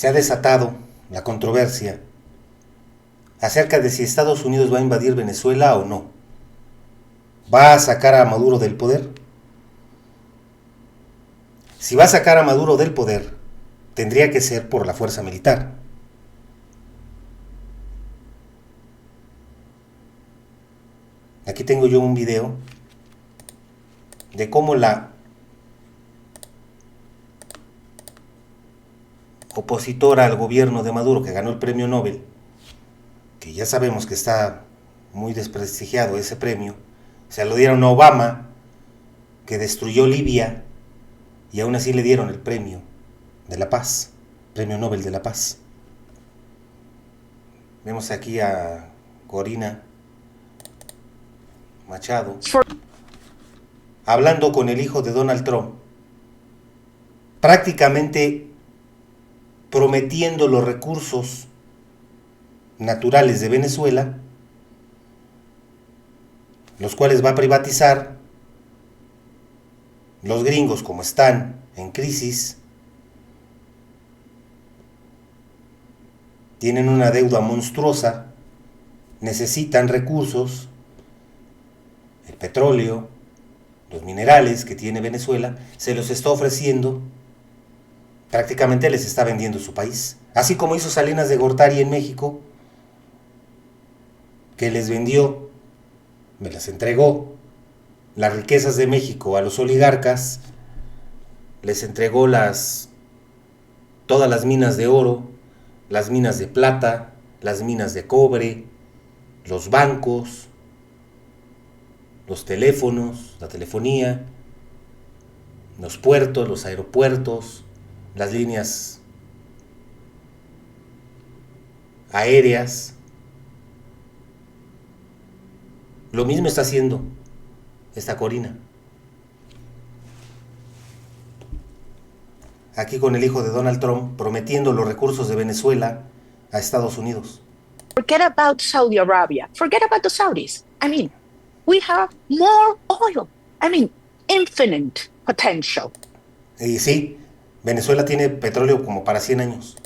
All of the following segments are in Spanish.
se ha desatado la controversia acerca de si Estados Unidos va a invadir Venezuela o no. ¿Va a sacar a Maduro del poder? Si va a sacar a Maduro del poder, tendría que ser por la fuerza militar. Aquí tengo yo un video de cómo la opositora al gobierno de Maduro, que ganó el premio Nobel, que ya sabemos que está muy desprestigiado ese premio, se lo dieron a Obama, que destruyó Libia, y aún así le dieron el premio de la paz, premio Nobel de la paz. Vemos aquí a Corina Machado hablando con el hijo de Donald Trump, prácticamente prometiendo los recursos naturales de Venezuela, los cuales va a privatizar. Los gringos, como están en crisis, tienen una deuda monstruosa, necesitan recursos, el petróleo, los minerales que tiene Venezuela, se los está ofreciendo, prácticamente les está vendiendo su país. Así como hizo Salinas de Gortari en México, que les vendió, me las entregó, las riquezas de México a los oligarcas, les entregó todas las minas de oro, las minas de plata, las minas de cobre, los bancos, los teléfonos, la telefonía, los puertos, los aeropuertos, las líneas aéreas. Lo mismo está haciendo esta Corina. Aquí con el hijo de Donald Trump prometiendo los recursos de Venezuela a Estados Unidos. Forget about Saudi Arabia. Forget about the Saudis. I mean, we have more oil. I mean, infinite potential. Y sí, Venezuela tiene petróleo como para 100 años.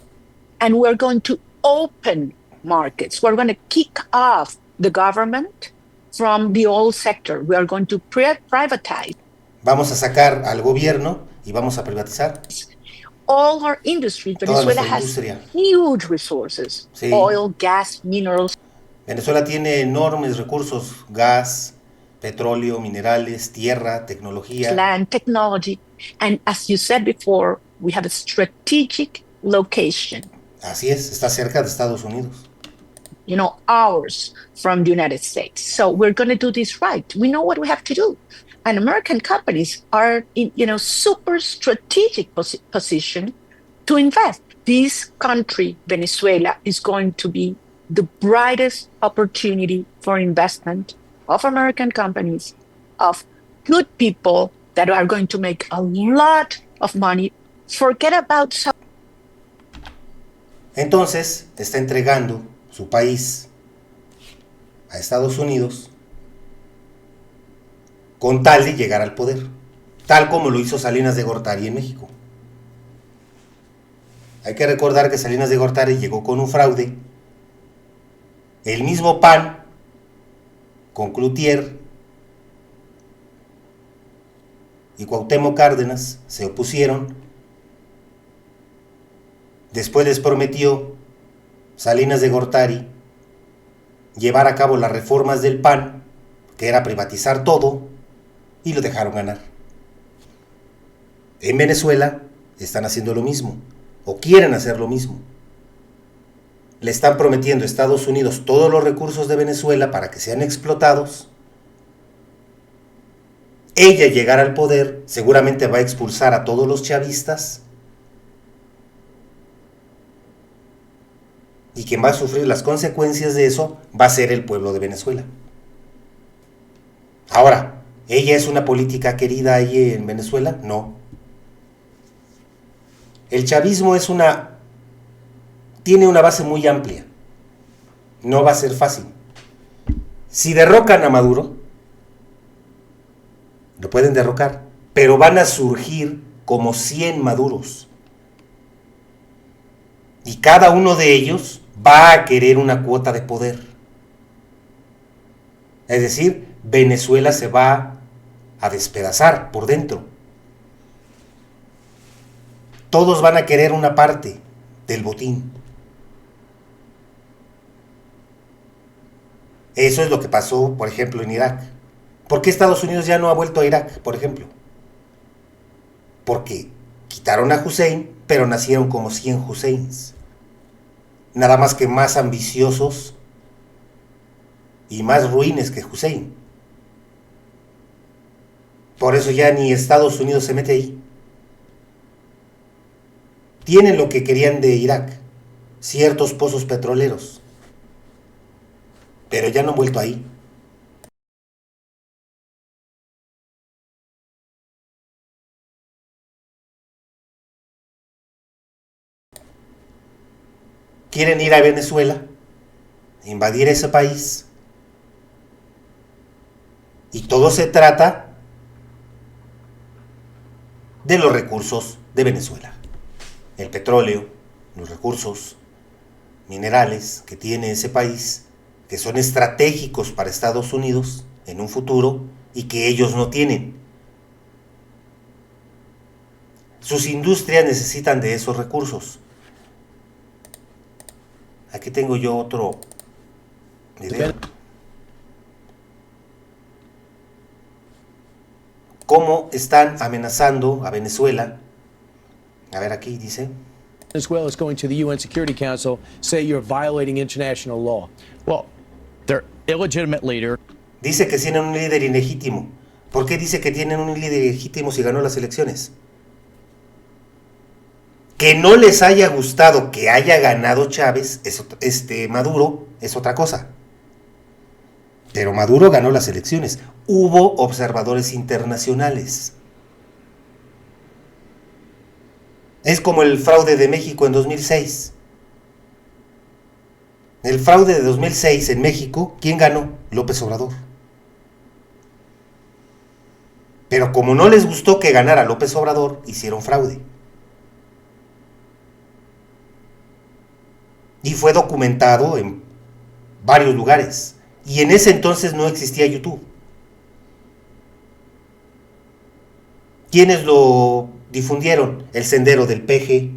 And we're going to open markets. We're going to kick off the government from the oil sector. We are going to privatize. Vamos a sacar al gobierno y vamos a privatizar all our industries. Venezuela has huge resources, sí. Oil, gas, minerals. Venezuela tiene enormes recursos, gas, petróleo, minerales, tierra, tecnología. Land, technology. And as you said before, we have a strategic location. Así es, está cerca de Estados Unidos. You know, hours from the United States. So we're going to do this right. We know what we have to do. And American companies are in, super strategic position to invest. This country, Venezuela, is going to be the brightest opportunity for investment of American companies, of good people that are going to make a lot of money. Forget about... Entonces, está entregando su país a Estados Unidos con tal de llegar al poder, tal como lo hizo Salinas de Gortari en México. Hay que recordar que Salinas de Gortari llegó con un fraude, el mismo PAN, con Cloutier y Cuauhtémoc Cárdenas se opusieron. Después les prometió Salinas de Gortari llevar a cabo las reformas del PAN, que era privatizar todo, y lo dejaron ganar. En Venezuela están haciendo lo mismo, o quieren hacer lo mismo. Le están prometiendo a Estados Unidos todos los recursos de Venezuela para que sean explotados. Ella llegará al poder, seguramente va a expulsar a todos los chavistas, y quien va a sufrir las consecuencias de eso va a ser el pueblo de Venezuela. Ahora, ¿ella es una política querida ahí en Venezuela? No. El chavismo tiene una base muy amplia. No va a ser fácil. Si derrocan a Maduro, lo pueden derrocar, pero van a surgir como 100 Maduros. Y cada uno de ellos va a querer una cuota de poder. Es decir, Venezuela se va a despedazar por dentro. Todos van a querer una parte del botín. Eso es lo que pasó, por ejemplo, en Irak. ¿Por qué Estados Unidos ya no ha vuelto a Irak, por ejemplo? Porque quitaron a Hussein, pero nacieron como 100 Husseins. Nada más que más ambiciosos y más ruines que Hussein. Por eso ya ni Estados Unidos se mete ahí. Tienen lo que querían de Irak, ciertos pozos petroleros, pero ya no han vuelto ahí. Quieren ir a Venezuela, invadir ese país, y todo se trata de los recursos de Venezuela. El petróleo, los recursos minerales que tiene ese país, que son estratégicos para Estados Unidos en un futuro y que ellos no tienen. Sus industrias necesitan de esos recursos. Aquí tengo yo otro video. Cómo están amenazando a Venezuela. A ver, aquí dice. Venezuela is going to the UN Security Council, say you're violating international law. Well, their illegitimate leader. Dice que tienen un líder ilegítimo. ¿Por qué dice que tienen un líder ilegítimo si ganó las elecciones? Que no les haya gustado que haya ganado Chávez, Maduro, es otra cosa. Pero Maduro ganó las elecciones. Hubo observadores internacionales. Es como el fraude de México en 2006. El fraude de 2006 en México, ¿quién ganó? López Obrador. Pero como no les gustó que ganara López Obrador, hicieron fraude. Y fue documentado en varios lugares. Y en ese entonces no existía YouTube. ¿Quiénes lo difundieron? El Sendero del Peje.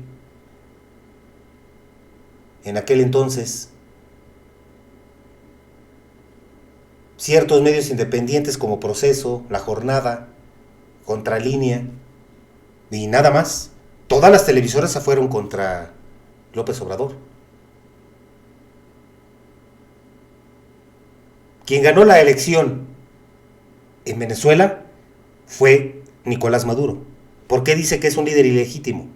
En aquel entonces. Ciertos medios independientes como Proceso, La Jornada, Contralínea y nada más. Todas las televisoras se fueron contra López Obrador. Quien ganó la elección en Venezuela fue Nicolás Maduro. ¿Por qué dice que es un líder ilegítimo?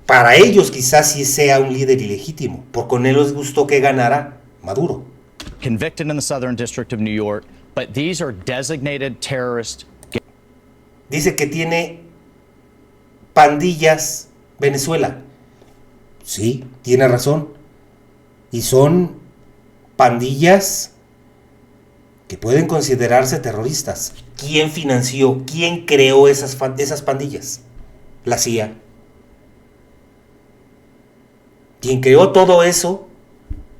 Para ellos quizás sí sea un líder ilegítimo, porque no les gustó que ganara Maduro. Convicted in the Southern District of New York, but these are designated terrorist. Dice que tiene pandillas Venezuela. Sí, tiene razón. Y son pandillas que pueden considerarse terroristas. ¿Quién financió? ¿Quién creó esas pandillas? La CIA. Quien creó todo eso,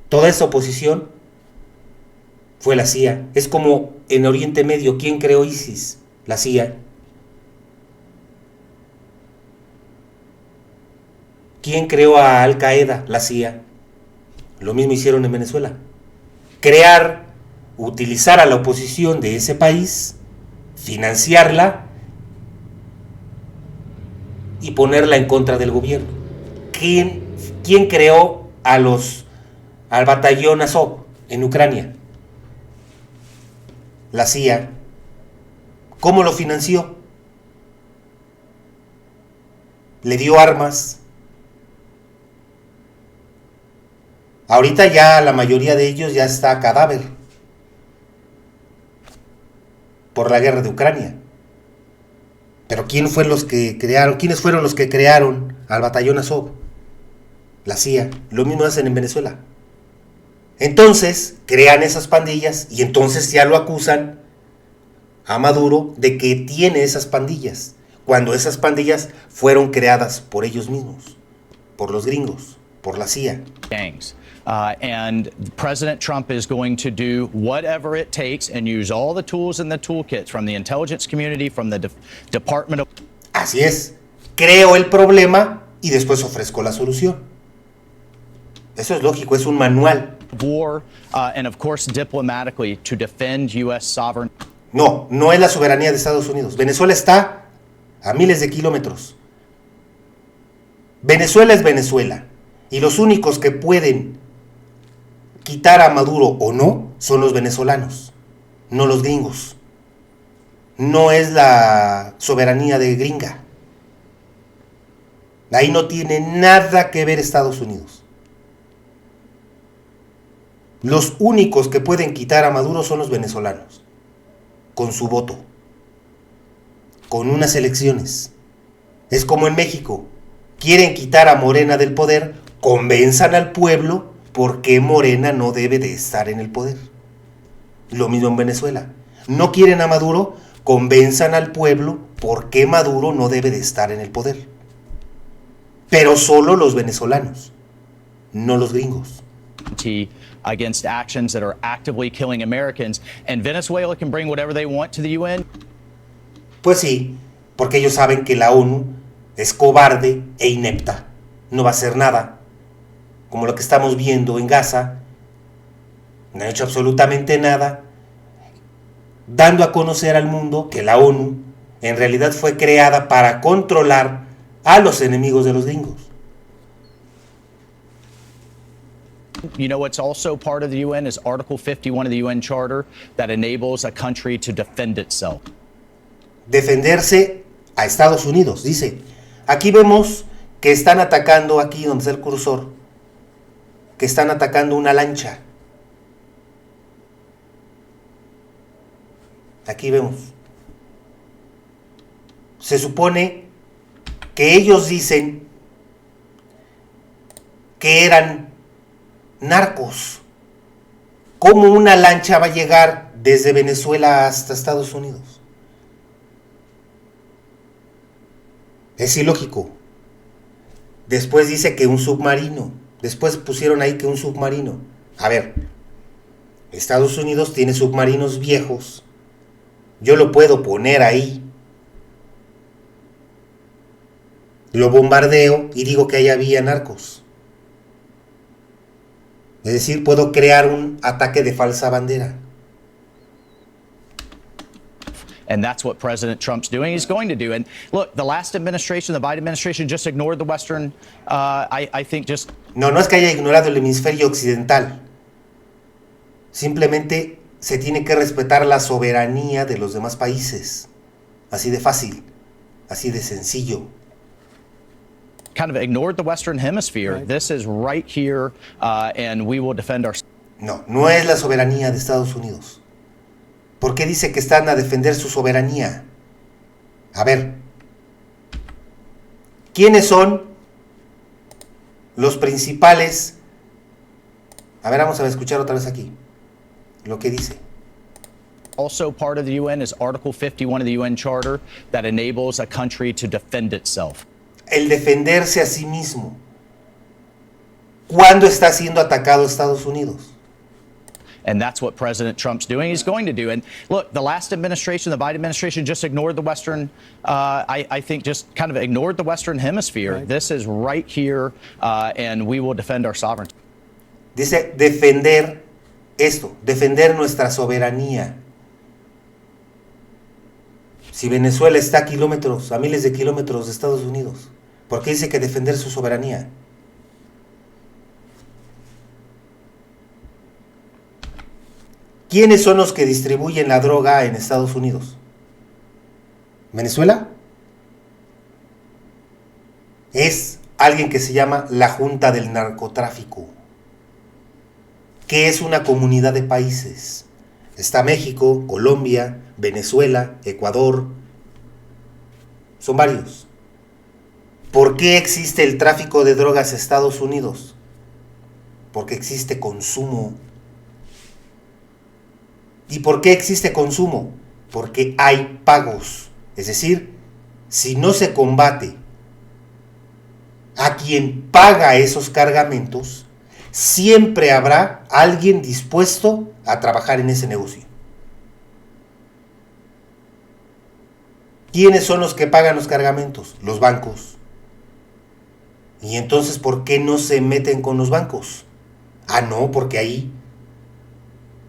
toda esa oposición, fue la CIA. Es como en Oriente Medio, ¿quién creó ISIS? La CIA. ¿Quién creó a Al Qaeda? La CIA. Lo mismo hicieron en Venezuela. Crear, utilizar a la oposición de ese país, financiarla y ponerla en contra del gobierno. ¿Quién creó al batallón Azov en Ucrania? La CIA. ¿Cómo lo financió? Le dio armas. Ahorita ya la mayoría de ellos ya está a cadáver por la guerra de Ucrania. Pero ¿quiénes fueron los que crearon al batallón Azov? La CIA. Lo mismo hacen en Venezuela. Entonces crean esas pandillas y entonces ya lo acusan a Maduro de que tiene esas pandillas, cuando esas pandillas fueron creadas por ellos mismos, por los gringos, por la CIA. Gangs. And President Trump is going to do whatever it takes and use all the tools in the toolkits from the intelligence community, from the Department of... Así es, creo el problema y después ofrezco la solución. Eso es lógico, es un manual. War, and of course diplomatically to defend U.S. sovereignty. No, no es la soberanía de Estados Unidos. Venezuela está a miles de kilómetros. Venezuela es Venezuela. Y los únicos que pueden quitar a Maduro o no son los venezolanos, no los gringos. No es la soberanía de gringa. Ahí no tiene nada que ver Estados Unidos. Los únicos que pueden quitar a Maduro son los venezolanos, con su voto, con unas elecciones. Es como en México, quieren quitar a Morena del poder, convenzan al pueblo por qué Morena no debe de estar en el poder. Lo mismo en Venezuela, no quieren a Maduro, convenzan al pueblo por qué Maduro no debe de estar en el poder. Pero solo los venezolanos, no los gringos. Against actions that are actively killing Americans, and Venezuela can bring whatever they want to the UN. Pues sí, porque ellos saben que la ONU es cobarde e inepta, no va a hacer nada, como lo que estamos viendo en Gaza, no han hecho absolutamente nada, dando a conocer al mundo que la ONU en realidad fue creada para controlar a los enemigos de los gringos. You know what's also part of the UN is Article 51 of the UN Charter that enables a country to defend itself. Defenderse a Estados Unidos, dice. Aquí vemos que están atacando, aquí donde está el cursor, que están atacando una lancha. Aquí vemos. Se supone que ellos dicen que eran narcos. ¿Cómo una lancha va a llegar desde Venezuela hasta Estados Unidos? Es ilógico. Después dice que un submarino. Después pusieron ahí que un submarino. A ver, Estados Unidos tiene submarinos viejos. Yo lo puedo poner ahí. Lo bombardeo y digo que ahí había narcos. Es decir, puedo crear un ataque de falsa bandera. And that's what President Trump's doing. He's going to do. And look, the last administration, the Biden administration, just ignored the Western, I think just... No es que haya ignorado el hemisferio occidental. Simplemente se tiene que respetar la soberanía de los demás países. Así de fácil, así de sencillo. Kind of ignored the Western Hemisphere. Right. This is right here, and we will defend our... No es la soberanía de Estados Unidos. ¿Por qué dice que están a defender su soberanía? A ver, ¿quiénes son los principales? A ver, vamos a escuchar otra vez aquí lo que dice. Also part of the UN is Article 51 of the UN Charter that enables a country to defend itself. El defenderse a sí mismo. ¿Cuándo está siendo atacado Estados Unidos? And that's what President Trump's doing. He's going to do. And look, the last administration, the Biden administration, just ignored the Western, I think just kind of ignored the Western Hemisphere. Right. This is right here, and we will defend our sovereignty. Dice defender esto, defender nuestra soberanía. Si Venezuela está a kilómetros, a miles de kilómetros de Estados Unidos, ¿por qué dice que defender su soberanía? ¿Quiénes son los que distribuyen la droga en Estados Unidos? ¿Venezuela? Es alguien que se llama la Junta del Narcotráfico, que es una comunidad de países. Está México, Colombia, Venezuela, Ecuador. Son varios. ¿Por qué existe el tráfico de drogas en Estados Unidos? Porque existe consumo. ¿Y por qué existe consumo? Porque hay pagos. Es decir, si no se combate a quien paga esos cargamentos, siempre habrá alguien dispuesto a trabajar en ese negocio. ¿Quiénes son los que pagan los cargamentos? Los bancos. Y entonces, ¿por qué no se meten con los bancos? Ah, no, porque ahí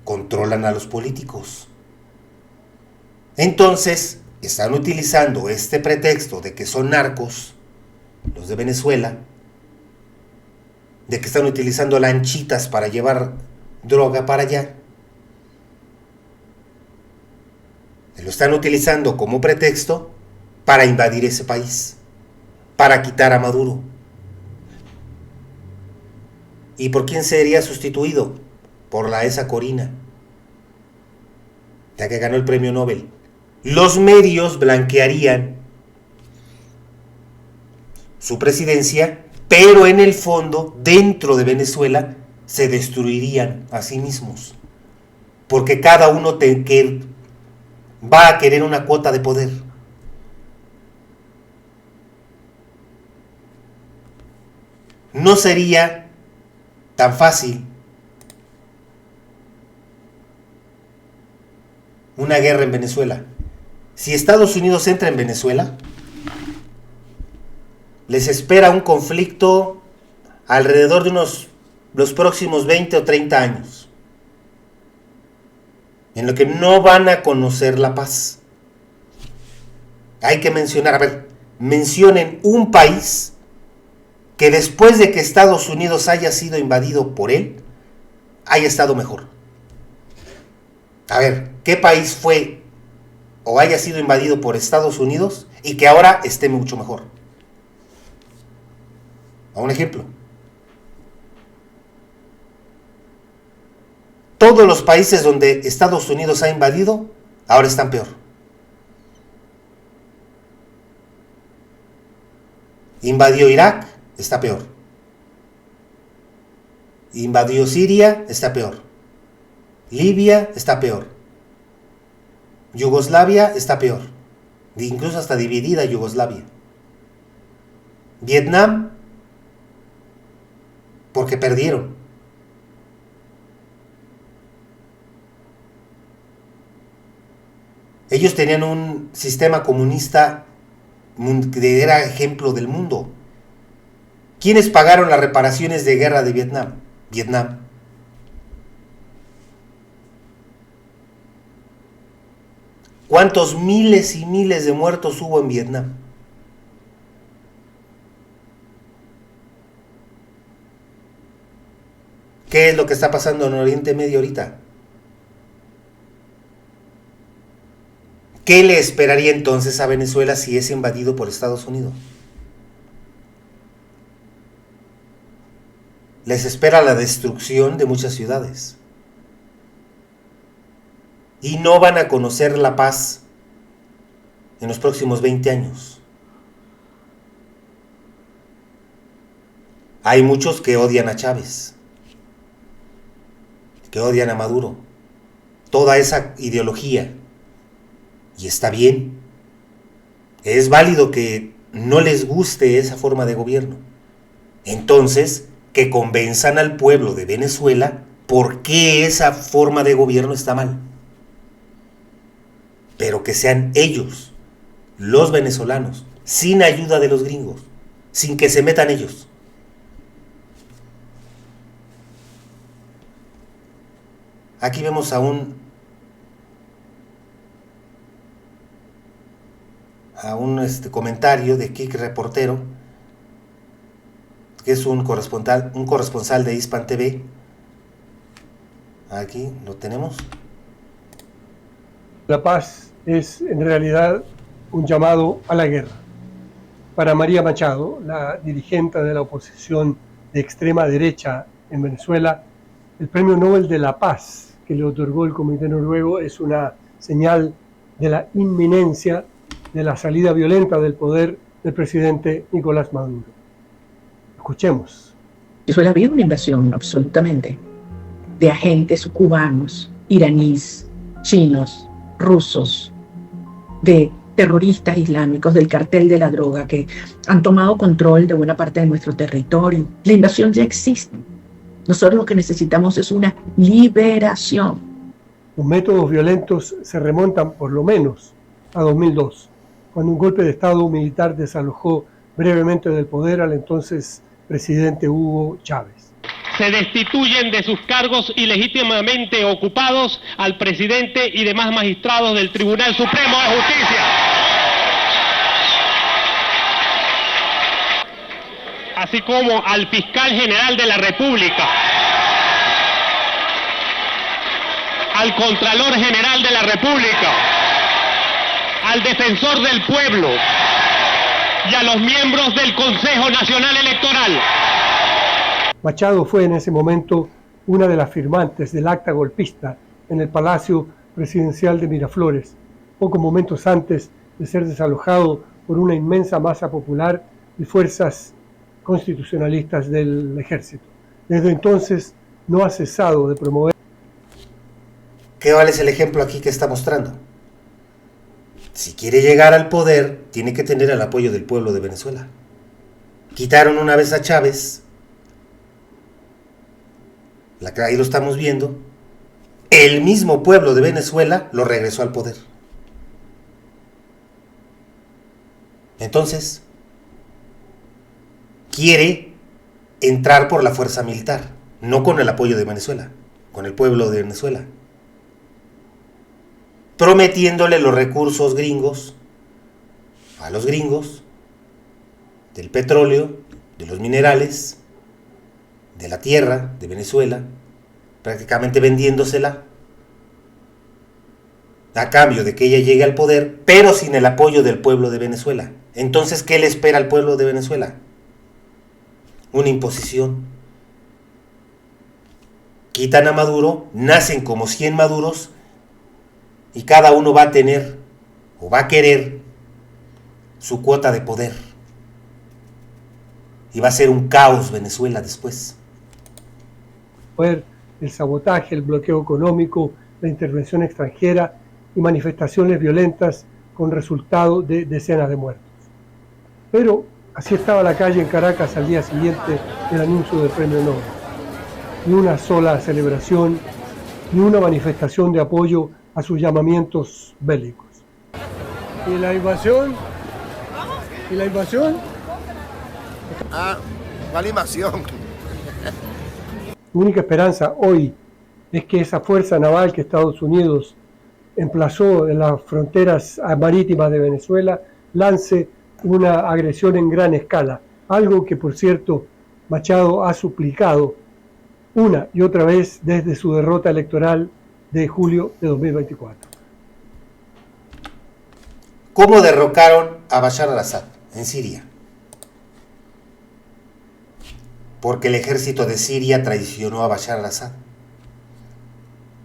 controlan a los políticos. Entonces, están utilizando este pretexto de que son narcos, los de Venezuela, de que están utilizando lanchitas para llevar droga para allá. Lo están utilizando como pretexto para invadir ese país, para quitar a Maduro. ¿Y por quién sería sustituido? Por la esa Corina, ya que ganó el premio Nobel. Los medios blanquearían su presidencia, pero en el fondo, dentro de Venezuela, se destruirían a sí mismos, porque cada uno va a querer una cuota de poder. No sería tan fácil una guerra en Venezuela. Si Estados Unidos entra en Venezuela, les espera un conflicto alrededor de los próximos 20 o 30 años, en lo que no van a conocer la paz. Hay que mencionar, mencionen un país que después de que Estados Unidos haya sido invadido por él, haya estado mejor. A ver, ¿qué país fue o haya sido invadido por Estados Unidos y que ahora esté mucho mejor? A un ejemplo. Todos los países donde Estados Unidos ha invadido, ahora están peor. Invadió Irak, está peor. Invadió Siria, está peor. Libia, está peor. Yugoslavia, está peor. Incluso hasta dividida Yugoslavia. Vietnam, porque perdieron. Ellos tenían un sistema comunista que era ejemplo del mundo. ¿Quiénes pagaron las reparaciones de guerra de Vietnam? Vietnam. ¿Cuántos miles y miles de muertos hubo en Vietnam? ¿Qué es lo que está pasando en Oriente Medio ahorita? ¿Qué le esperaría entonces a Venezuela si es invadido por Estados Unidos? Les espera la destrucción de muchas ciudades. Y no van a conocer la paz en los próximos 20 años. Hay muchos que odian a Chávez, que odian a Maduro, toda esa ideología. Y está bien. Es válido que no les guste esa forma de gobierno. Entonces, que convenzan al pueblo de Venezuela por qué esa forma de gobierno está mal. Pero que sean ellos, los venezolanos, sin ayuda de los gringos, sin que se metan ellos. Aquí vemos a un comentario de Kik Reportero, que es un corresponsal de Hispan TV. Aquí lo tenemos. La paz es en realidad un llamado a la guerra. Para María Machado, la dirigente de la oposición de extrema derecha en Venezuela, el Premio Nobel de la Paz que le otorgó el Comité Noruego es una señal de la inminencia de la salida violenta del poder del presidente Nicolás Maduro. Escuchemos. Venezuela ha habido una invasión, absolutamente, de agentes cubanos, iraníes, chinos, rusos, de terroristas islámicos del cartel de la droga que han tomado control de buena parte de nuestro territorio. La invasión ya existe. Nosotros lo que necesitamos es una liberación. Los métodos violentos se remontan por lo menos a 2002, cuando un golpe de Estado militar desalojó brevemente del poder al entonces presidente Hugo Chávez. Se destituyen de sus cargos ilegítimamente ocupados al presidente y demás magistrados del Tribunal Supremo de Justicia. Así como al fiscal general de la República, al Contralor General de la República, al Defensor del Pueblo y a los miembros del Consejo Nacional Electoral. Machado fue en ese momento una de las firmantes del acta golpista en el Palacio Presidencial de Miraflores, pocos momentos antes de ser desalojado por una inmensa masa popular y fuerzas constitucionalistas del ejército. Desde entonces no ha cesado de promover. ¿Qué vale es el ejemplo aquí que está mostrando? Si quiere llegar al poder, tiene que tener el apoyo del pueblo de Venezuela. Quitaron una vez a Chávez, ahí lo estamos viendo, el mismo pueblo de Venezuela lo regresó al poder. Entonces, quiere entrar por la fuerza militar, no con el apoyo de Venezuela, con el pueblo de Venezuela, prometiéndole los recursos gringos a los gringos, del petróleo, de los minerales, de la tierra de Venezuela, prácticamente vendiéndosela a cambio de que ella llegue al poder, pero sin el apoyo del pueblo de Venezuela. Entonces, ¿qué le espera al pueblo de Venezuela? Una imposición. Quitan a Maduro, nacen como 100 Maduros y cada uno va a tener o va a querer su cuota de poder. Y va a ser un caos Venezuela después. El sabotaje, el bloqueo económico, la intervención extranjera y manifestaciones violentas con resultado de decenas de muertos. Pero así estaba la calle en Caracas al día siguiente del anuncio del premio Nobel. Ni una sola celebración, ni una manifestación de apoyo a sus llamamientos bélicos. ¿Y la invasión? ¿Y la invasión? ¿Cuál invasión? La única esperanza hoy es que esa fuerza naval que Estados Unidos emplazó en las fronteras marítimas de Venezuela lance una agresión en gran escala, algo que por cierto Machado ha suplicado una y otra vez desde su derrota electoral de julio de 2024. ¿Cómo derrocaron a Bashar al-Assad en Siria? Porque el ejército de Siria traicionó a Bashar al-Assad.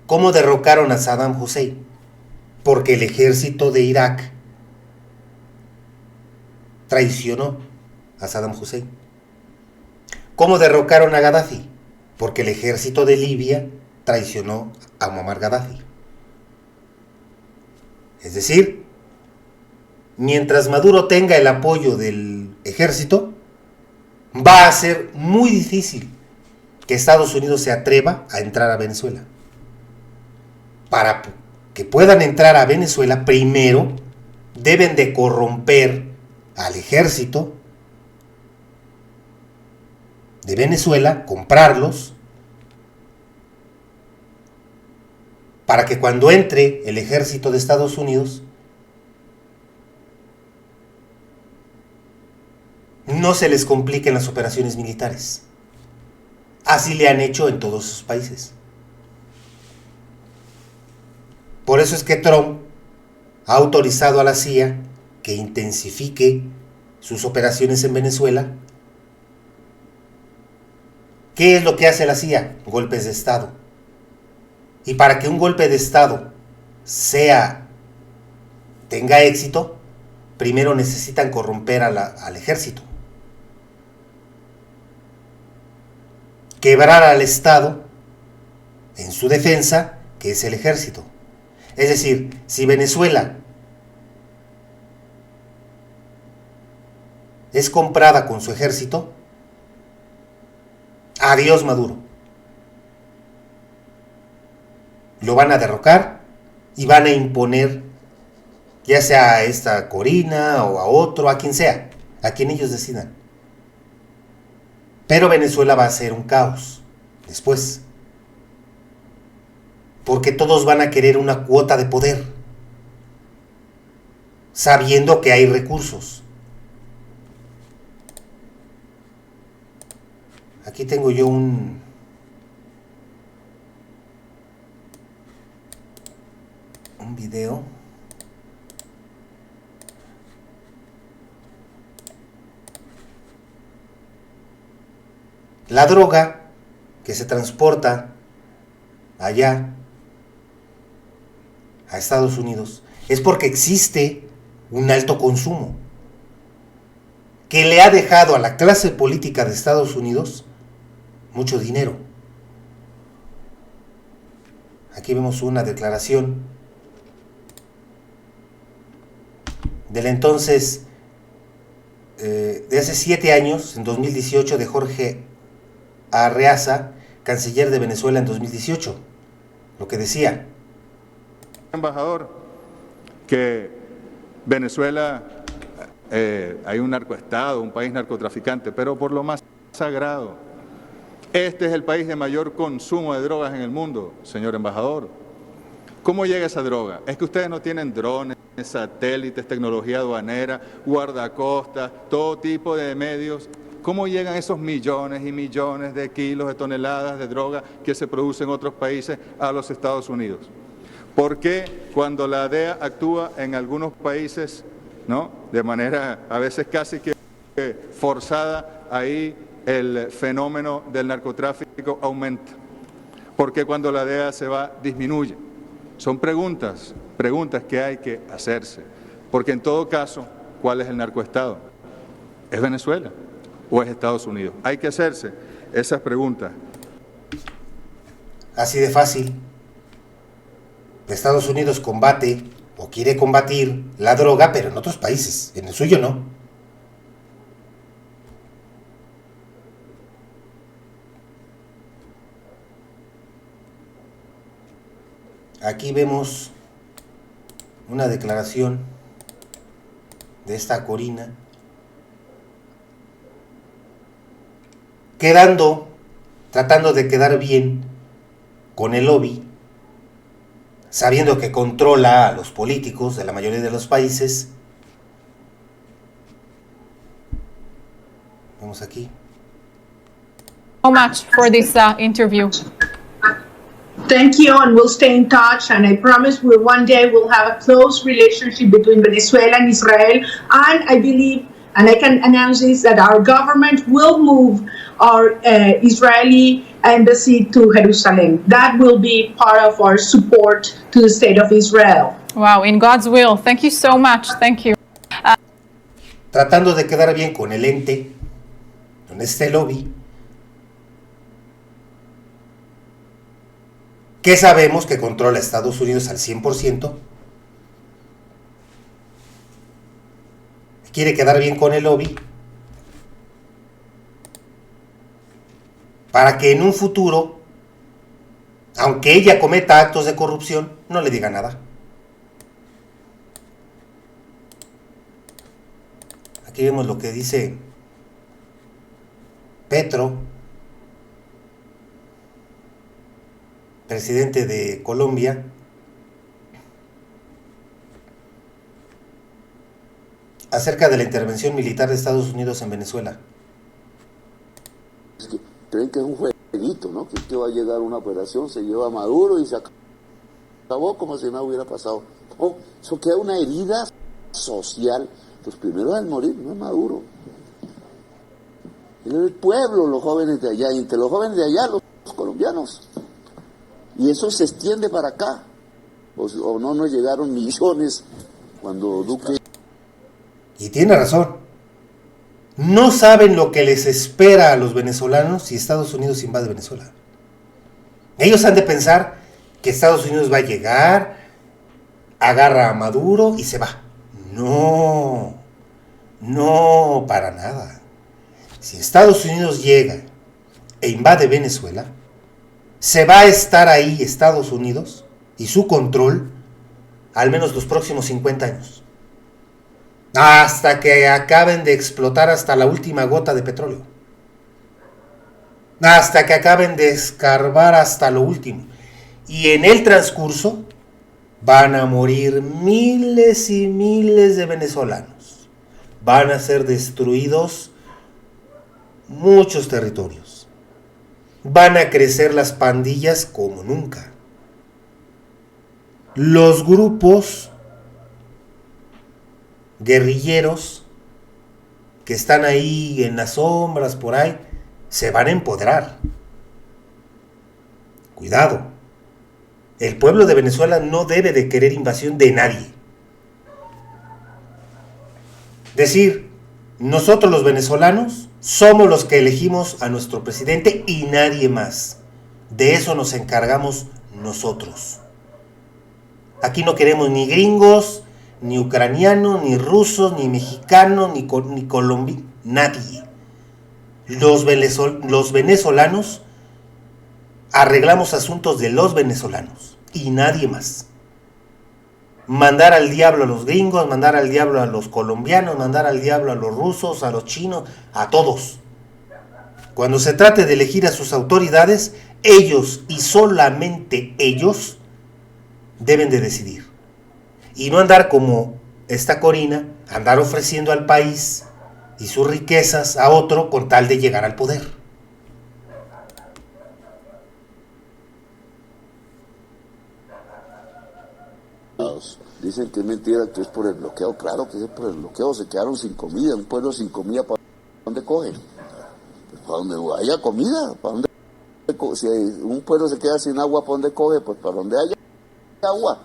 ¿Cómo derrocaron a Saddam Hussein? Porque el ejército de Irak traicionó a Saddam Hussein. ¿Cómo derrocaron a Gaddafi? Porque el ejército de Libia traicionó a Muammar Gaddafi. Es decir, mientras Maduro tenga el apoyo del ejército, va a ser muy difícil que Estados Unidos se atreva a entrar a Venezuela. Para que puedan entrar a Venezuela, primero deben de corromper al ejército de Venezuela, comprarlos, para que cuando entre el ejército de Estados Unidos no se les compliquen las operaciones militares. Así le han hecho en todos sus países. Por eso es que Trump ha autorizado a la CIA que intensifique sus operaciones en Venezuela. ¿Qué es lo que hace la CIA? Golpes de Estado. Y para que un golpe de Estado tenga éxito, primero necesitan corromper al ejército. Quebrar al Estado en su defensa, que es el ejército. Es decir, si Venezuela es comprada con su ejército, adiós Maduro. Lo van a derrocar y van a imponer, ya sea a esta Corina o a otro, a quien sea, a quien ellos decidan. Pero Venezuela va a ser un caos después, porque todos van a querer una cuota de poder, sabiendo que hay recursos. Aquí tengo yo un video. La droga que se transporta allá a Estados Unidos es porque existe un alto consumo que le ha dejado a la clase política de Estados Unidos mucho dinero. Aquí vemos una declaración del entonces, de hace 7 años, en 2018, de Jorge Arreaza, canciller de Venezuela en 2018, lo que decía. Embajador, que Venezuela hay un narcoestado, un país narcotraficante, pero por lo más sagrado, este es el país de mayor consumo de drogas en el mundo, señor embajador. ¿Cómo llega esa droga? Es que ustedes no tienen drones, satélites, tecnología aduanera, guardacostas, todo tipo de medios. ¿Cómo llegan esos millones y millones de kilos, de toneladas de droga que se producen en otros países a los Estados Unidos? ¿Por qué cuando la DEA actúa en algunos países, ¿no?, de manera a veces casi que forzada, ahí el fenómeno del narcotráfico aumenta? ¿Por qué cuando la DEA se va, disminuye? Son preguntas que hay que hacerse. Porque en todo caso, ¿cuál es el narcoestado? ¿Es Venezuela o es Estados Unidos? Hay que hacerse esas preguntas. Así de fácil. Estados Unidos combate o quiere combatir la droga, pero en otros países, en el suyo no. Aquí vemos una declaración de esta Corina, tratando de quedar bien con el lobby, sabiendo que controla a los políticos de la mayoría de los países. Vamos aquí. So much for this interview. Thank you, and we'll stay in touch. And I promise one day we'll have a close relationship between Venezuela and Israel. And I believe, and I can announce this, that our government will move our Israeli embassy to Jerusalem. That will be part of our support to the state of Israel. Wow, in God's will. Thank you so much. Thank you. Tratando de quedar bien con el ente, con este lobby, que sabemos que controla a Estados Unidos al 100%, quiere quedar bien con el lobby, para que en un futuro, aunque ella cometa actos de corrupción, no le diga nada. Aquí vemos lo que dice Petro, presidente de Colombia, acerca de la intervención militar de Estados Unidos en Venezuela. Creen que es un jueguito, ¿no? Que usted va a llegar a una operación, se lleva a Maduro y se acabó como si nada hubiera pasado. Oh, eso queda una herida social. Los primeros en morir no es Maduro. Es el pueblo, los jóvenes de allá, y entre los jóvenes de allá, los colombianos. Y eso se extiende para acá. O no nos llegaron millones cuando Duque... Y tiene razón. No saben lo que les espera a los venezolanos si Estados Unidos invade Venezuela. Ellos han de pensar que Estados Unidos va a llegar, agarra a Maduro y se va. No, no, para nada. Si Estados Unidos llega e invade Venezuela, se va a estar ahí Estados Unidos y su control al menos los próximos 50 años. Hasta que acaben de explotar hasta la última gota de petróleo. Hasta que acaben de escarbar hasta lo último. Y en el transcurso van a morir miles y miles de venezolanos. Van a ser destruidos muchos territorios. Van a crecer las pandillas como nunca. Los grupos guerrilleros que están ahí en las sombras por ahí se van a empoderar. Cuidado. El pueblo de Venezuela no debe de querer invasión de nadie. Decir, nosotros los venezolanos somos los que elegimos a nuestro presidente y nadie más. De eso nos encargamos nosotros. Aquí no queremos ni gringos, ni ucranianos, ni rusos, ni mexicanos, ni colombianos, nadie. Los venezolanos arreglamos asuntos de los venezolanos y nadie más. Mandar al diablo a los gringos, mandar al diablo a los colombianos, mandar al diablo a los rusos, a los chinos, a todos. Cuando se trate de elegir a sus autoridades, ellos y solamente ellos deben de decidir. Y no andar como esta Corina, andar ofreciendo al país y sus riquezas a otro con tal de llegar al poder. Dicen que es mentira, que es por el bloqueo. Claro que es por el bloqueo, se quedaron sin comida. Un pueblo sin comida, ¿para dónde coge? Pues para donde haya comida. ¿Para dónde? Si un pueblo se queda sin agua, ¿para dónde coge? Pues para donde haya agua.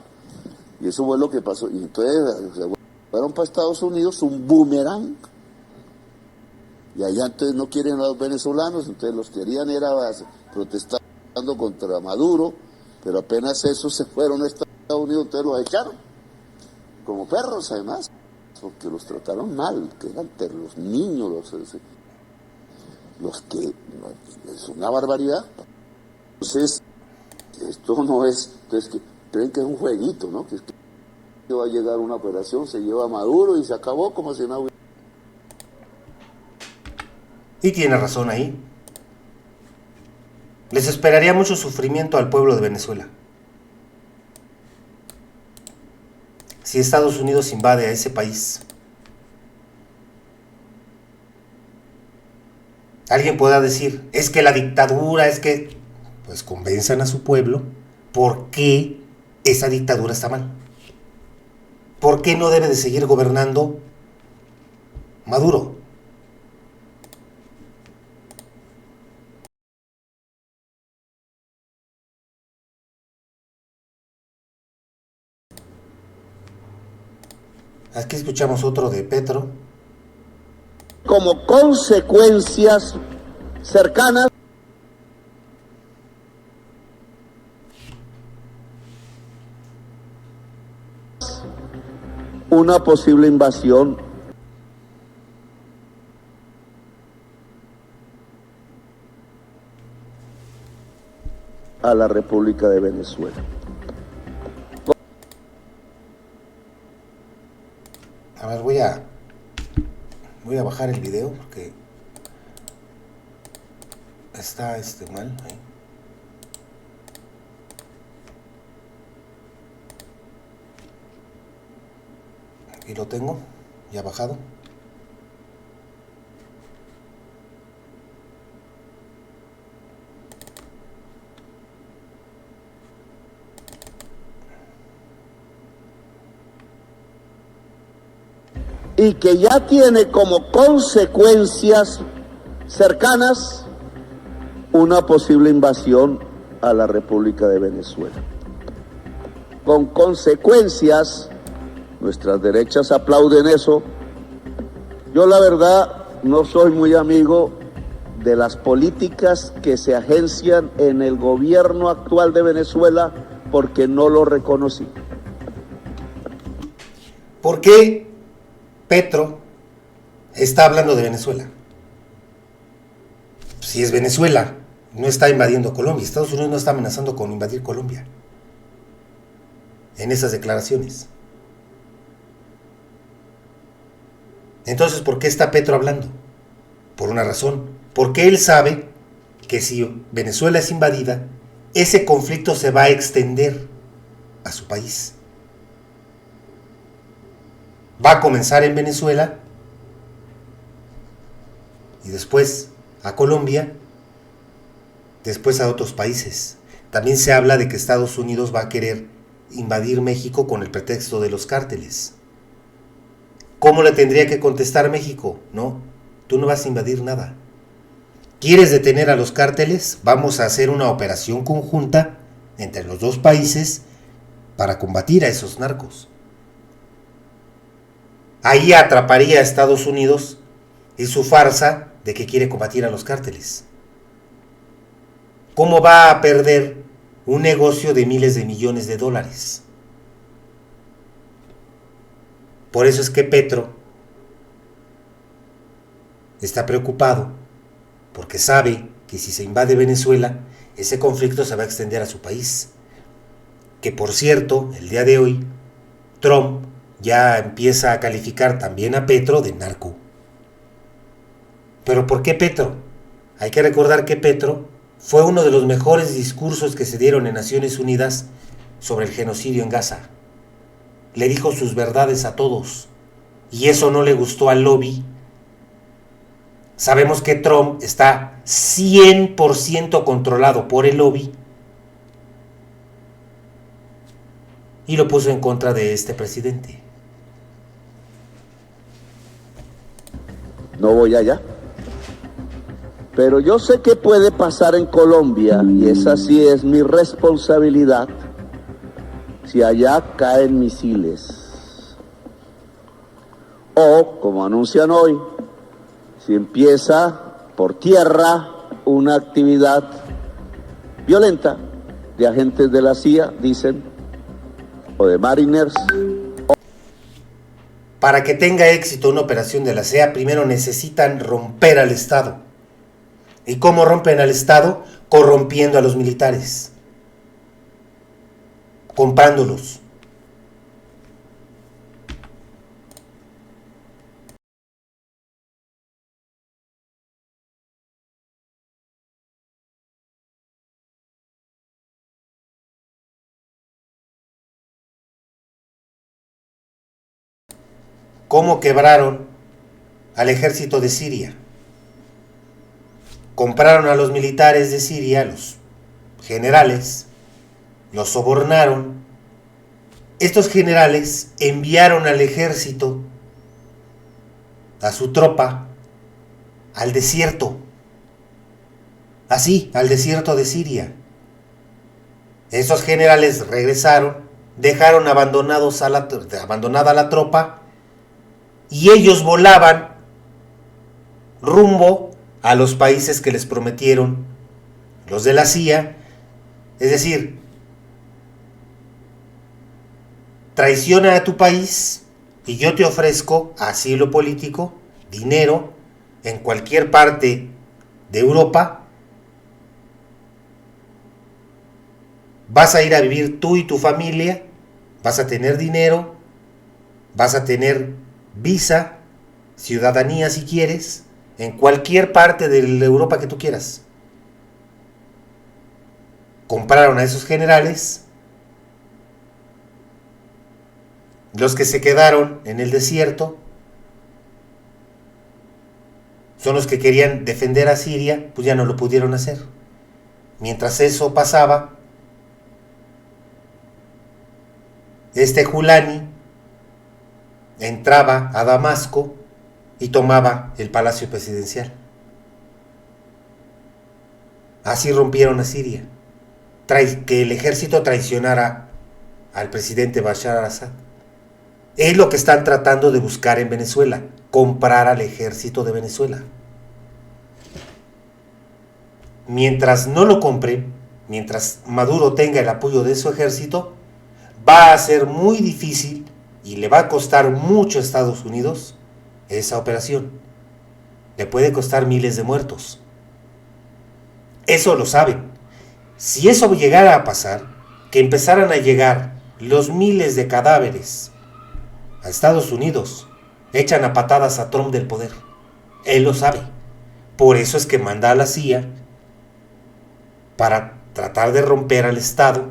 Y eso fue lo que pasó. Y entonces se fueron para Estados Unidos, un boomerang. Y allá entonces no quieren a los venezolanos, entonces los querían era protestando contra Maduro, pero apenas esos se fueron a Estados Unidos, entonces los echaron. Como perros además, porque los trataron mal, que eran los niños, los que es una barbaridad. Entonces, esto no es, entonces que creen que es un jueguito, ¿no? Que va a llegar una operación, se lleva a Maduro y se acabó como si no hubiera. Y tiene razón ahí. Les esperaría mucho sufrimiento al pueblo de Venezuela. Si Estados Unidos invade a ese país. Alguien podrá decir, es que la dictadura, es que... Pues convenzan a su pueblo por qué esa dictadura está mal. ¿Por qué no debe de seguir gobernando Maduro? Aquí escuchamos otro de Petro. Como consecuencias cercanas una posible invasión a la República de Venezuela. A ver, voy a bajar el video porque está mal ahí. Aquí lo tengo ya bajado. Y que ya tiene como consecuencias cercanas una posible invasión a la República de Venezuela. Con consecuencias, nuestras derechas aplauden eso. Yo la verdad no soy muy amigo de las políticas que se agencian en el gobierno actual de Venezuela porque no lo reconocí. ¿Por qué Petro está hablando de Venezuela. Si es Venezuela, no está invadiendo Colombia. Estados Unidos no está amenazando con invadir Colombia en esas declaraciones. Entonces, ¿por qué está Petro hablando? Por una razón. Porque él sabe que si Venezuela es invadida, ese conflicto se va a extender a su país. Va a comenzar en Venezuela y después a Colombia, después a otros países. También se habla de que Estados Unidos va a querer invadir México con el pretexto de los cárteles. ¿Cómo le tendría que contestar México? No, tú no vas a invadir nada. ¿Quieres detener a los cárteles? Vamos a hacer una operación conjunta entre los dos países para combatir a esos narcos. Ahí atraparía a Estados Unidos y su farsa de que quiere combatir a los cárteles. ¿Cómo va a perder un negocio de miles de millones de dólares? Por eso es que Petro está preocupado, porque sabe que si se invade Venezuela, ese conflicto se va a extender a su país. Que por cierto, el día de hoy, Trump ya empieza a calificar también a Petro de narco. ¿Pero por qué Petro? Hay que recordar que Petro fue uno de los mejores discursos que se dieron en Naciones Unidas sobre el genocidio en Gaza. Le dijo sus verdades a todos, y eso no le gustó al lobby. Sabemos que Trump está 100% controlado por el lobby y lo puso en contra de este presidente. No voy allá. Pero yo sé que puede pasar en Colombia, y esa sí es mi responsabilidad, si allá caen misiles. O, como anuncian hoy, si empieza por tierra una actividad violenta de agentes de la CIA, dicen, o de mariners. Para que tenga éxito una operación de la CIA, primero necesitan romper al Estado. ¿Y cómo rompen al Estado? Corrompiendo a los militares, comprándolos. ¿Cómo quebraron al ejército de Siria? Compraron a los militares de Siria, los generales, los sobornaron. Estos generales enviaron al ejército, a su tropa, al desierto. Así, al desierto de Siria. Esos generales regresaron, dejaron abandonada la tropa, y ellos volaban rumbo a los países que les prometieron los de la CIA. Es decir, traiciona a tu país y yo te ofrezco asilo político, dinero, en cualquier parte de Europa. Vas a ir a vivir tú y tu familia, vas a tener dinero, vas a tener visa, ciudadanía si quieres, en cualquier parte de la Europa que tú quieras. Compraron a esos generales. Los que se quedaron en el desierto son los que querían defender a Siria, pues ya no lo pudieron hacer. Mientras eso pasaba, este Julani entraba a Damasco y tomaba el palacio presidencial. Así rompieron a Siria. Que el ejército traicionara al presidente Bashar al-Assad. Es lo que están tratando de buscar en Venezuela, comprar al ejército de Venezuela. Mientras no lo compren, mientras Maduro tenga el apoyo de su ejército, va a ser muy difícil y le va a costar mucho a Estados Unidos esa operación. Le puede costar miles de muertos. Eso lo saben. Si eso llegara a pasar, que empezaran a llegar los miles de cadáveres a Estados Unidos, echan a patadas a Trump del poder. Él lo sabe. Por eso es que manda a la CIA para tratar de romper al Estado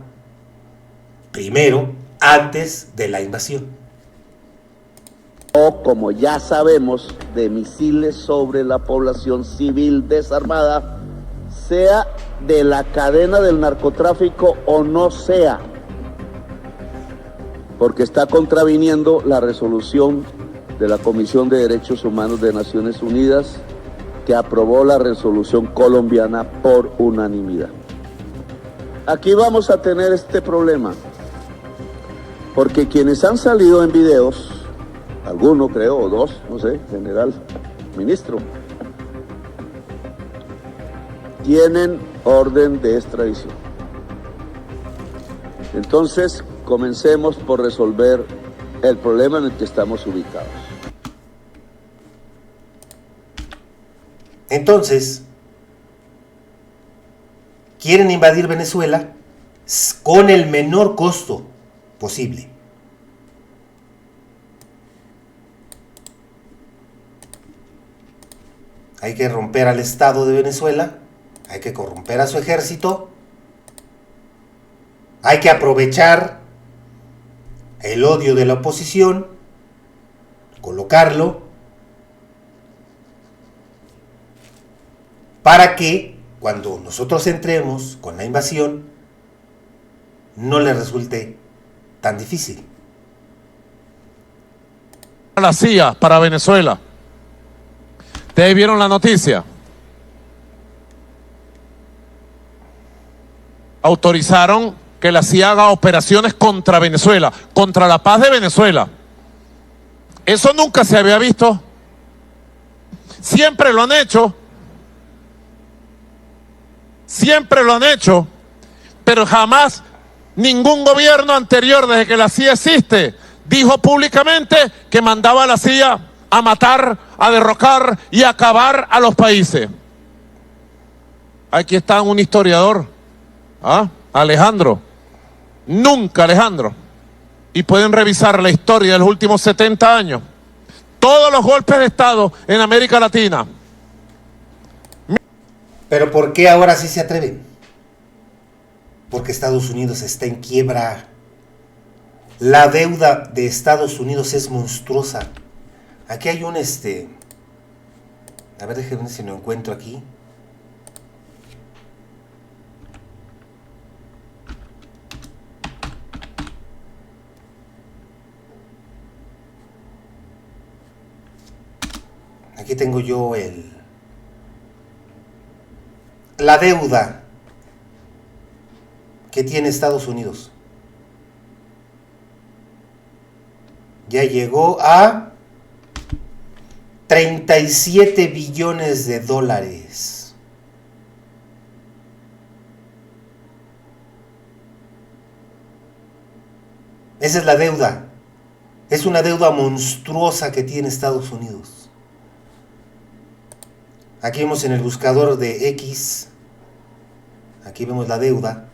primero, antes de la invasión. O, como ya sabemos, de misiles sobre la población civil desarmada, sea de la cadena del narcotráfico o no sea, porque está contraviniendo la resolución de la Comisión de Derechos Humanos de Naciones Unidas, que aprobó la resolución colombiana por unanimidad. Aquí vamos a tener este problema, porque quienes han salido en videos, alguno creo, o dos, no sé, general, ministro, tienen orden de extradición. Entonces, comencemos por resolver el problema en el que estamos ubicados. Entonces, quieren invadir Venezuela con el menor costo posible. Hay que romper al Estado de Venezuela, hay que corromper a su ejército, hay que aprovechar el odio de la oposición, colocarlo, para que cuando nosotros entremos con la invasión no le resulte tan difícil. La CIA para Venezuela. ¿Ustedes vieron la noticia? Autorizaron que la CIA haga operaciones contra Venezuela, contra la paz de Venezuela. Eso nunca se había visto. Siempre lo han hecho. Siempre lo han hecho, pero jamás ningún gobierno anterior, desde que la CIA existe, dijo públicamente que mandaba a la CIA a matar, a derrocar y a acabar a los países. Aquí está un historiador, Alejandro. Nunca, Alejandro. Y pueden revisar la historia de los últimos 70 años. Todos los golpes de Estado en América Latina. Pero ¿por qué ahora sí se atreven? Porque Estados Unidos está en quiebra. La deuda de Estados Unidos es monstruosa. Aquí hay un a ver, déjenme si lo encuentro aquí. Aquí tengo yo la deuda que tiene Estados Unidos. Ya llegó a 37 billones de dólares. Esa es la deuda. Es una deuda monstruosa que tiene Estados Unidos. Aquí vemos en el buscador de X, aquí vemos la deuda.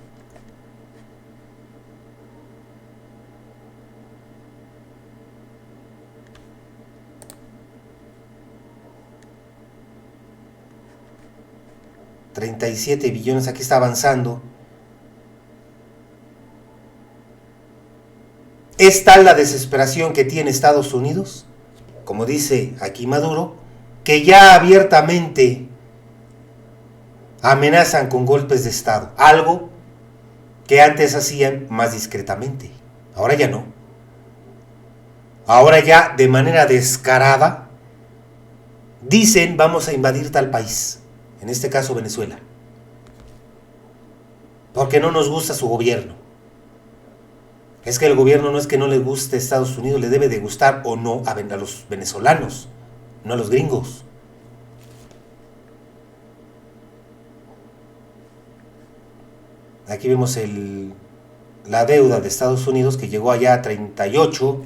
$37 billones, aquí está avanzando. Es tal la desesperación que tiene Estados Unidos, como dice aquí Maduro, que ya abiertamente amenazan con golpes de Estado, algo que antes hacían más discretamente. Ahora ya no. Ahora ya de manera descarada dicen vamos a invadir tal país, en este caso Venezuela, porque no nos gusta su gobierno. Es que el gobierno no es que no le guste a Estados Unidos, le debe de gustar o no a los venezolanos, no a los gringos. Aquí vemos la deuda de Estados Unidos que llegó allá a 38.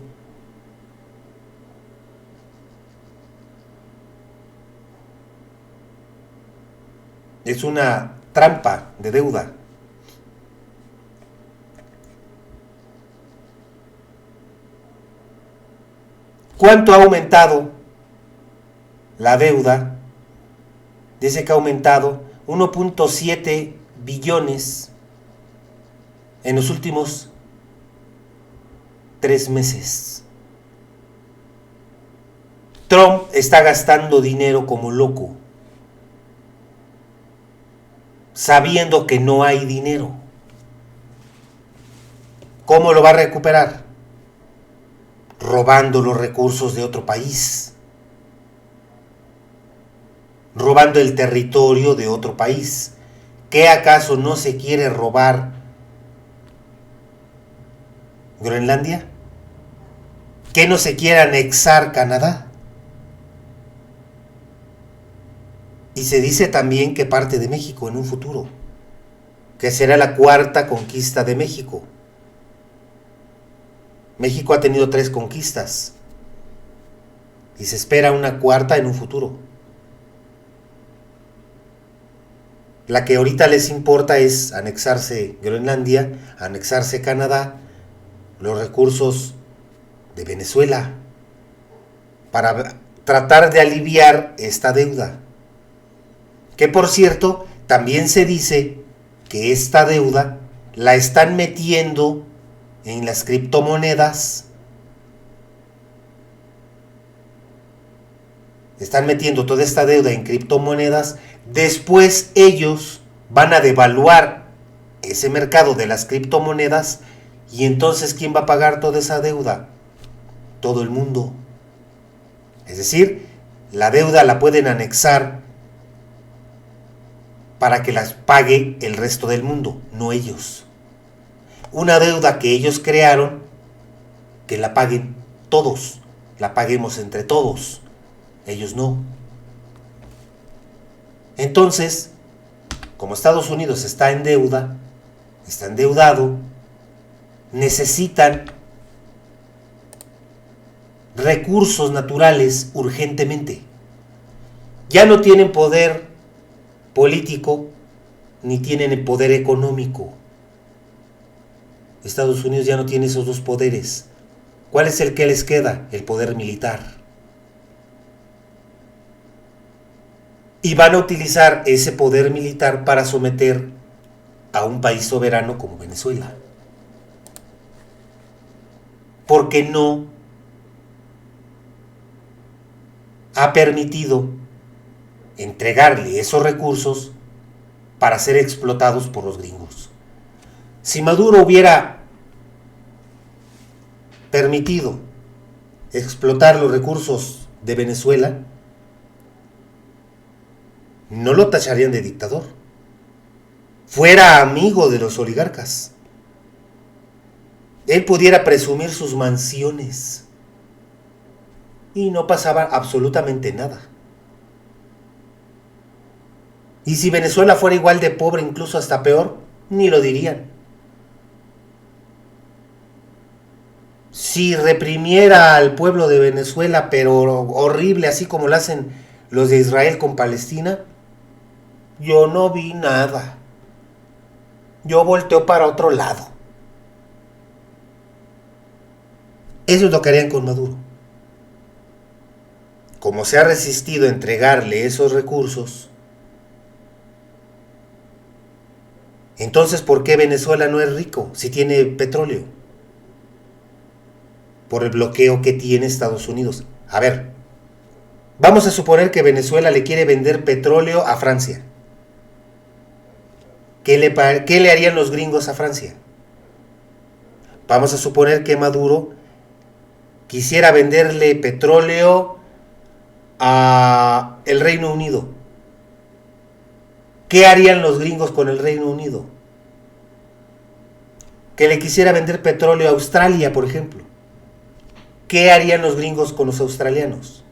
Es una trampa de deuda. ¿Cuánto ha aumentado la deuda? Dice que ha aumentado 1.7 billones en los últimos 3 meses. Trump está gastando dinero como loco, sabiendo que no hay dinero. ¿Cómo lo va a recuperar? Robando los recursos de otro país, robando el territorio de otro país. ¿Qué acaso no se quiere robar Groenlandia? ¿Qué no se quiere anexar Canadá? Y se dice también que parte de México en un futuro, que será la 4ª conquista de México. México ha tenido 3 conquistas y se espera una 4ª en un futuro. La que ahorita les importa es anexarse Groenlandia, anexarse Canadá, los recursos de Venezuela, para tratar de aliviar esta deuda. Que por cierto, también se dice que esta deuda la están metiendo en las criptomonedas. Están metiendo toda esta deuda en criptomonedas. Después ellos van a devaluar ese mercado de las criptomonedas. Y entonces, ¿quién va a pagar toda esa deuda? Todo el mundo. Es decir, la deuda la pueden anexar para que las pague el resto del mundo, no ellos. Una deuda que ellos crearon, que la paguen todos, la paguemos entre todos, ellos no. Entonces, como Estados Unidos está en deuda, está endeudado, necesitan recursos naturales urgentemente. Ya no tienen poder político ni tienen el poder económico. Estados Unidos ya no tiene esos 2 poderes. ¿Cuál es el que les queda? El poder militar. Y van a utilizar ese poder militar para someter a un país soberano como Venezuela. Porque no ha permitido entregarle esos recursos para ser explotados por los gringos. Si Maduro hubiera permitido explotar los recursos de Venezuela, no lo tacharían de dictador. Fuera amigo de los oligarcas. Él pudiera presumir sus mansiones y no pasaba absolutamente nada. Y si Venezuela fuera igual de pobre, incluso hasta peor, ni lo dirían. Si reprimiera al pueblo de Venezuela, pero horrible, así como lo hacen los de Israel con Palestina, yo no vi nada. Yo volteo para otro lado. Eso es lo que harían con Maduro. Como se ha resistido a entregarle esos recursos, entonces ¿por qué Venezuela no es rico si tiene petróleo? Por el bloqueo que tiene Estados Unidos. A ver, vamos a suponer que Venezuela le quiere vender petróleo a Francia. ¿Qué le harían los gringos a Francia? Vamos a suponer que Maduro quisiera venderle petróleo a el Reino Unido. ¿Qué harían los gringos con el Reino Unido? Que le quisiera vender petróleo a Australia, por ejemplo. ¿Qué harían los gringos con los australianos?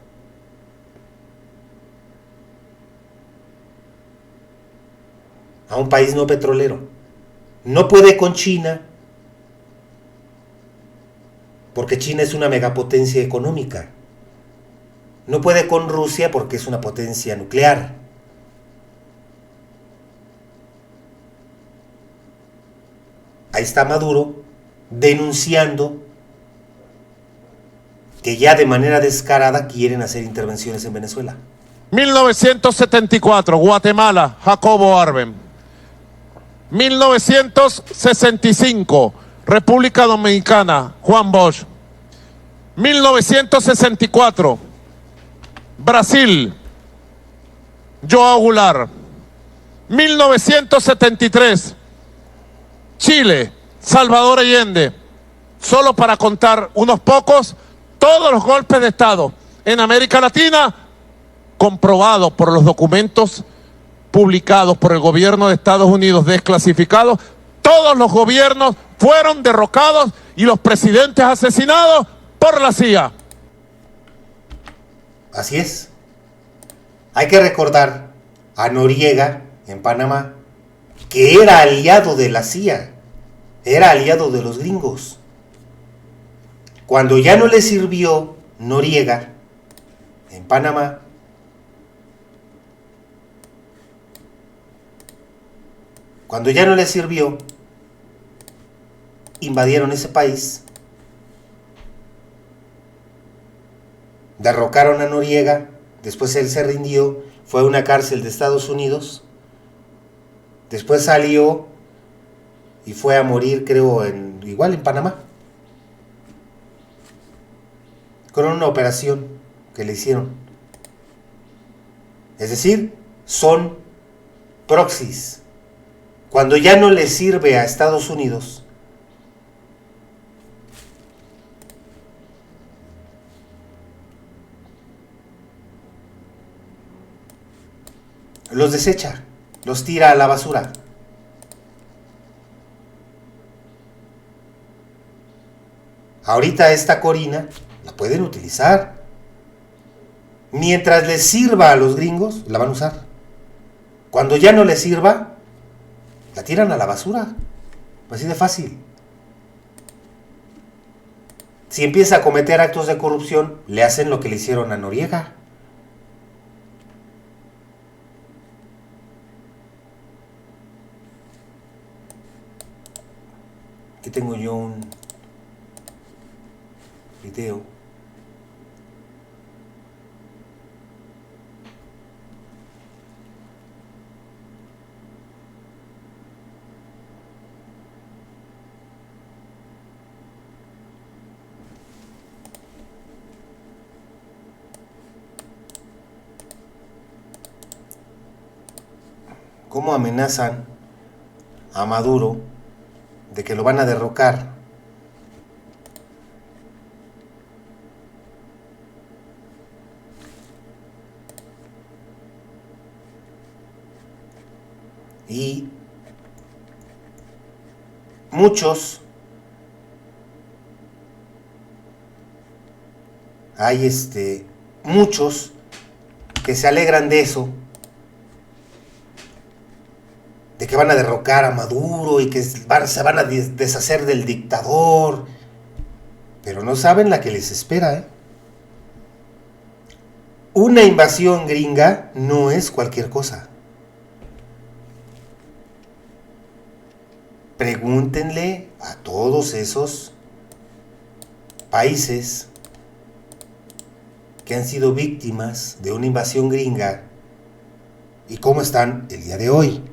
A un país no petrolero. No puede con China, porque China es una megapotencia económica. No puede con Rusia porque es una potencia nuclear. ahí está Maduro denunciando que ya de manera descarada quieren hacer intervenciones en Venezuela. 1974, Guatemala, Jacobo Arben. 1965, República Dominicana, Juan Bosch. 1964, Brasil, João Goulart. 1973, Chile, Salvador Allende. Solo para contar unos pocos, todos los golpes de Estado en América Latina, comprobados por los documentos publicados por el gobierno de Estados Unidos desclasificados, todos los gobiernos fueron derrocados y los presidentes asesinados por la CIA. Así es. Hay que recordar a Noriega en Panamá, que era aliado de la CIA, era aliado de los gringos. Cuando ya no le sirvió Noriega en Panamá, invadieron ese país, derrocaron a Noriega, después él se rindió, fue a una cárcel de Estados Unidos, después salió y fue a morir, creo, igual en Panamá, con una operación que le hicieron. Es decir, son proxies. Cuando ya no le sirve a Estados Unidos, los desecha, los tira a la basura. Ahorita esta Corina la pueden utilizar. Mientras les sirva a los gringos, la van a usar. Cuando ya no les sirva, la tiran a la basura. Así de fácil. Si empieza a cometer actos de corrupción, le hacen lo que le hicieron a Noriega. Aquí tengo yo un video. Cómo amenazan a Maduro de que lo van a derrocar. Y muchos, muchos que se alegran de eso, de que van a derrocar a Maduro y que se van a deshacer del dictador, pero no saben la que les espera, ¿eh? Una invasión gringa no es cualquier cosa. Pregúntenle a todos esos países que han sido víctimas de una invasión gringa y cómo están el día de hoy.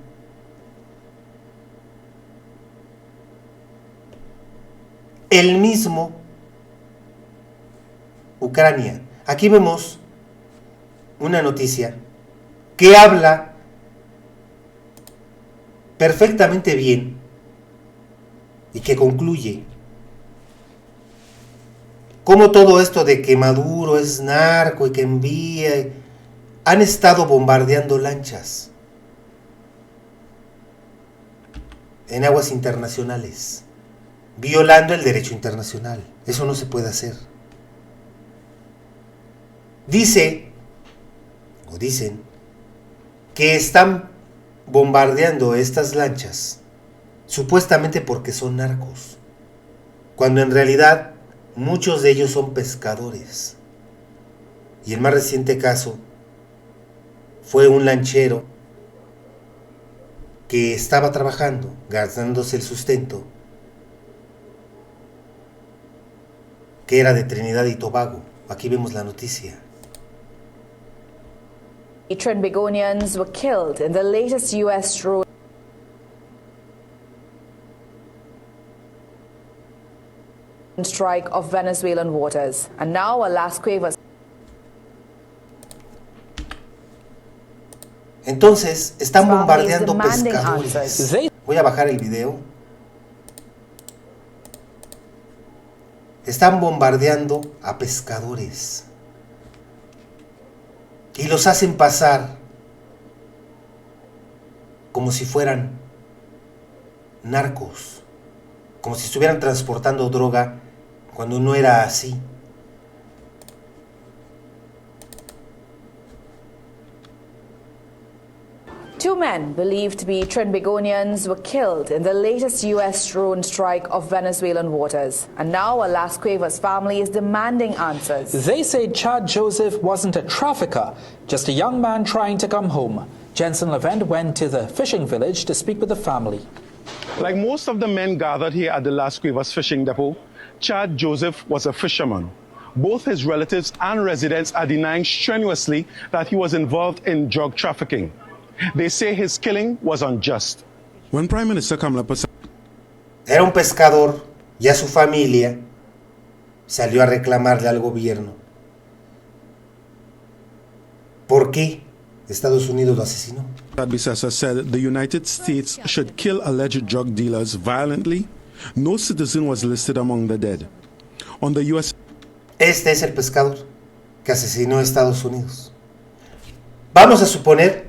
El mismo Ucrania. Aquí vemos una noticia que habla perfectamente bien y que concluye cómo todo esto de que Maduro es narco y que envía, han estado bombardeando lanchas en aguas internacionales, violando el derecho internacional. Eso no se puede hacer. Dicen que están bombardeando estas lanchas supuestamente porque son narcos, cuando en realidad muchos de ellos son pescadores. Y el más reciente caso fue un lanchero que estaba trabajando, ganándose el sustento que era de Trinidad y Tobago. Aquí vemos la noticia. Trinbagonians were killed in the latest U.S. drone strike of Venezuelan waters. And now Alaska was... Entonces, están bombardeando pescadores. Voy a bajar el video. Están bombardeando a pescadores. Y los hacen pasar como si fueran narcos. Como si estuvieran transportando droga cuando no era así. Two men believed to be Trinbagonians were killed in the latest U.S. drone strike of Venezuelan waters. And now Alaska family is demanding answers. They say Chad Joseph wasn't a trafficker, just a young man trying to come home. Jensen Levent went to the fishing village to speak with the family. Like most of the men gathered here at the Las Cuevas fishing depot, Chad Joseph was a fisherman. Both his relatives and residents are denying strenuously that he was involved in drug trafficking. They say his killing was unjust. When Prime Minister Kamala era un pescador y a su familia salió a reclamarle al gobierno. ¿Por qué Estados Unidos lo asesinó? Bisesa said the United States should kill alleged drug dealers violently. No citizen was listed among the dead. On the US... Este es el pescador que asesinó a Estados Unidos. Vamos a suponer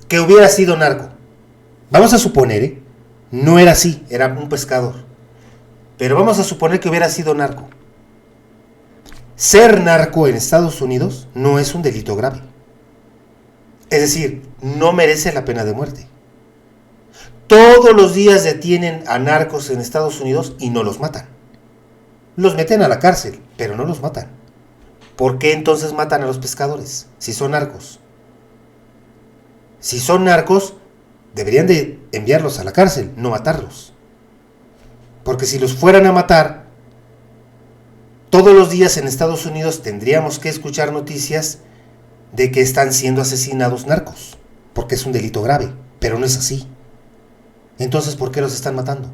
que hubiera sido narco. Vamos a suponer, no era así, era un pescador. Pero vamos a suponer que hubiera sido narco. Ser narco en Estados Unidos no es un delito grave. Es decir, no merece la pena de muerte. Todos los días detienen a narcos en Estados Unidos y no los matan. Los meten a la cárcel, pero no los matan. ¿Por qué entonces matan a los pescadores si son narcos? Si son narcos, deberían de enviarlos a la cárcel, no matarlos. Porque si los fueran a matar, todos los días en Estados Unidos tendríamos que escuchar noticias de que están siendo asesinados narcos, porque es un delito grave, pero no es así. Entonces, ¿por qué los están matando?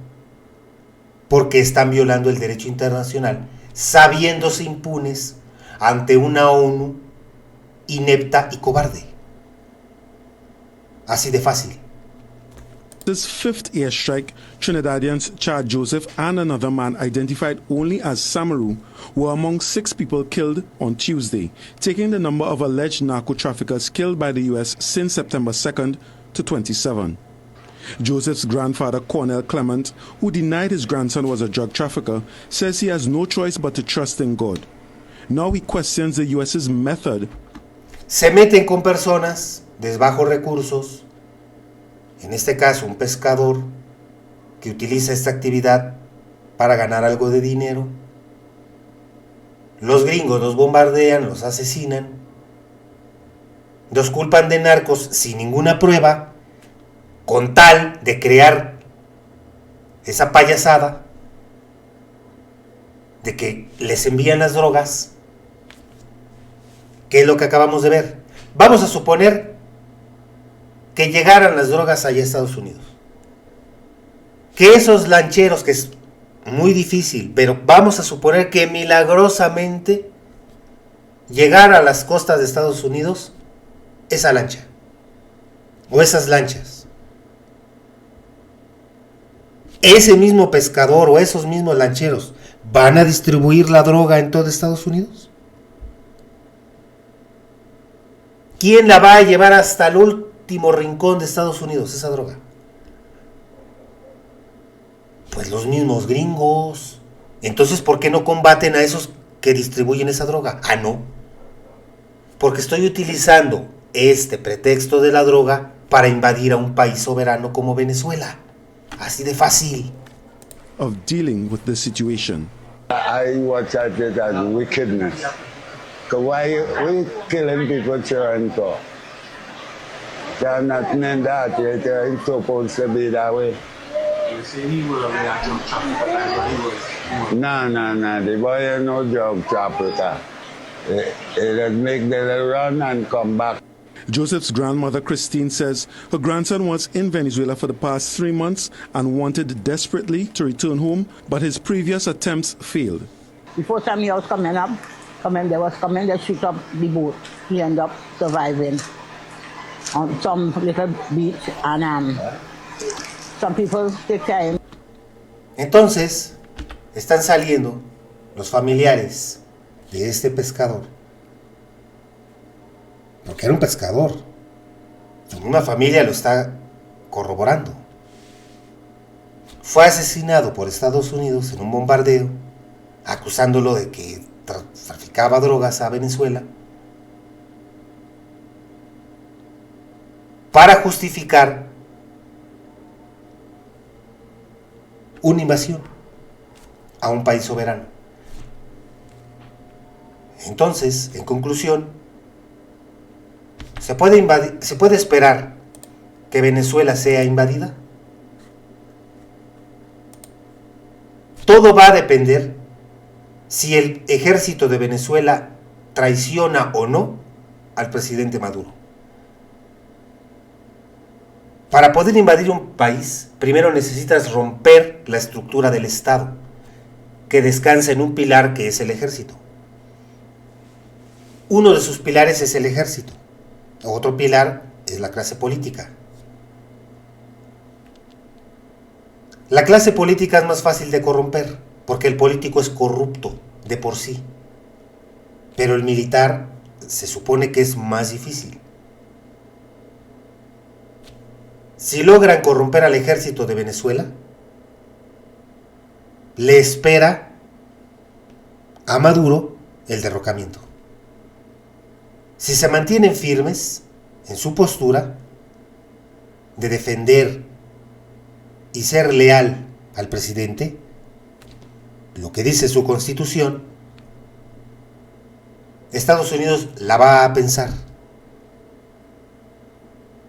Porque están violando el derecho internacional, sabiéndose impunes ante una ONU inepta y cobarde. Así de fácil. This fifth airstrike, Trinidadians Chad Joseph and another man identified only as Samaru were among 6 people killed on Tuesday, taking the number of alleged narco traffickers killed by the U.S. since September 2nd to 27. Joseph's grandfather, Cornell Clement, who denied his grandson was a drug trafficker, says he has no choice but to trust in God. Now he questions the U.S.'s method. Se meten con personas de bajos recursos, en este caso un pescador que utiliza esta actividad para ganar algo de dinero. Los gringos los bombardean, los asesinan, los culpan de narcos sin ninguna prueba, con tal de crear esa payasada de que les envían las drogas, que es lo que acabamos de ver. Vamos a suponer que llegaran las drogas allá a Estados Unidos. Que esos lancheros, que es muy difícil, pero vamos a suponer que milagrosamente llegara a las costas de Estados Unidos esa lancha o esas lanchas. Ese mismo pescador o esos mismos lancheros ¿van a distribuir la droga en todo Estados Unidos? ¿Quién la va a llevar hasta el último rincón de Estados Unidos, esa droga? Pues los mismos gringos. Entonces, ¿por qué no combaten a esos que distribuyen esa droga? Ah, no. Porque estoy utilizando este pretexto de la droga para invadir a un país soberano como Venezuela. Así de fácil. Of dealing with the situation. I watch it as wickedness. Because why we killing people children go? They're not meant that. They're supposed to be that way. You see, he would have been a drug trafficker, but he was No. The boy has no job to Africa. He just make the little run and come back. Joseph's grandmother, Christine, says her grandson was in Venezuela for the past 3 months and wanted desperately to return home, but his previous attempts failed. Before time he was coming, they shoot up the boat. He ended up surviving on some little beach, and some people take time. Entonces, están saliendo los familiares de este pescador, porque era un pescador. Una familia lo está corroborando. Fue asesinado por Estados Unidos en un bombardeo, acusándolo de que traficaba drogas a Venezuela para justificar una invasión a un país soberano. Entonces, en conclusión, ¿se puede esperar que Venezuela sea invadida? Todo va a depender si el ejército de Venezuela traiciona o no al presidente Maduro. Para poder invadir un país, primero necesitas romper la estructura del Estado, que descansa en un pilar que es el ejército. Uno de sus pilares es el ejército. Otro pilar es la clase política. La clase política es más fácil de corromper, porque el político es corrupto de por sí. Pero el militar se supone que es más difícil. Si logran corromper al ejército de Venezuela, le espera a Maduro el derrocamiento. Si se mantienen firmes en su postura de defender y ser leal al presidente, lo que dice su constitución, Estados Unidos la va a pensar.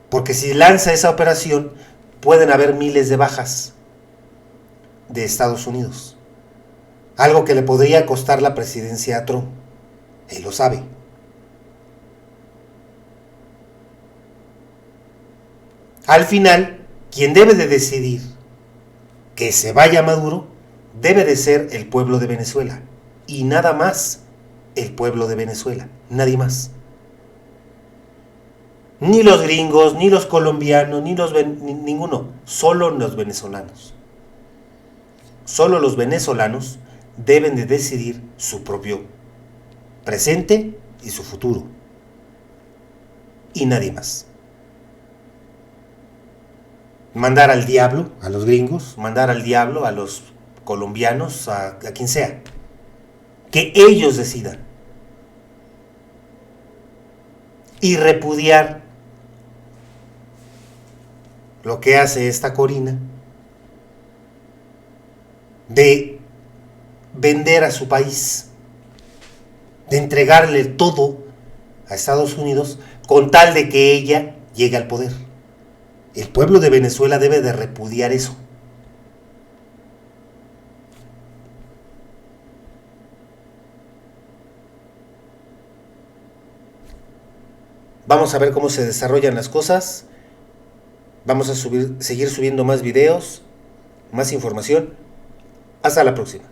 Porque si lanza esa operación, pueden haber miles de bajas de Estados Unidos. Algo que le podría costar la presidencia a Trump. Él lo sabe. Al final, quien debe de decidir que se vaya Maduro, debe de ser el pueblo de Venezuela. Y nada más el pueblo de Venezuela. Nadie más. Ni los gringos, ni los colombianos, ninguno. Solo los venezolanos. Solo los venezolanos deben de decidir su propio presente y su futuro. Y nadie más. Mandar al diablo a los gringos, mandar al diablo a los colombianos, a quien sea. Que ellos decidan. Y repudiar lo que hace esta Corina de vender a su país, de entregarle todo a Estados Unidos con tal de que ella llegue al poder. El pueblo de Venezuela debe de repudiar eso. Vamos a ver cómo se desarrollan las cosas. Vamos a seguir subiendo más videos, más información. Hasta la próxima.